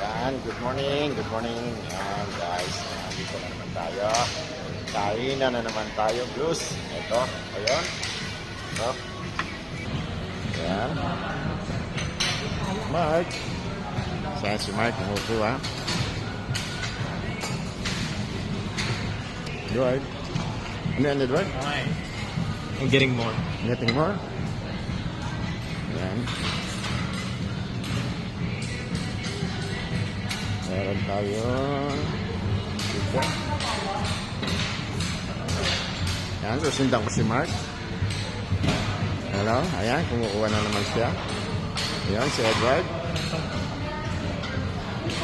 Ayan, good morning, good morning. Ayan guys, dito na naman tayo. Kainan na naman tayo, blues. Ito, ayun. Ito. Ayan. Mark. Saan si Mark? Umupo ha. Edward. Ano yan, Edward? I'm getting more. Getting more? Ayan. Meron tayo dito. Ayan, susundan ko si Mark. Hello? Ayan, kumukuha na naman siya. Ayan, si Edward.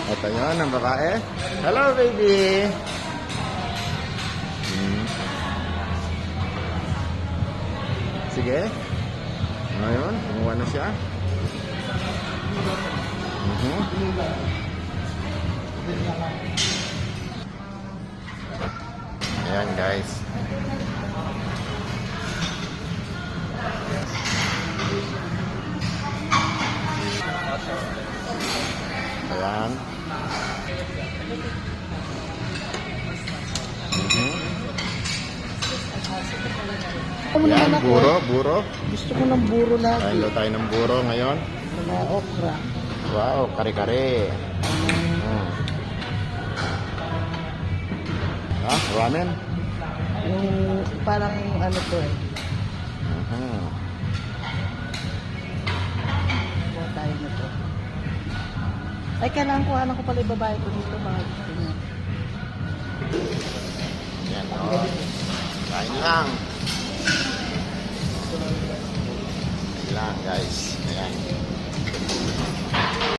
Ito yun, ang babae. Hello, baby! Sige. Ngayon, kumuha na siya. Ayan guys. Ayan. Ayan, buro. Gusto ko ng buro lagi. Kain tayo ng buro ngayon. Mga okra. Wow, kare-kare. Ramen? Yung parang ano to eh. Kuha tayo na to. Ay, kailangan kuhanan ko pala ibabae ko dito. Baka gusto niya. Yan o. Kain lang. Kain lang guys. Ayan.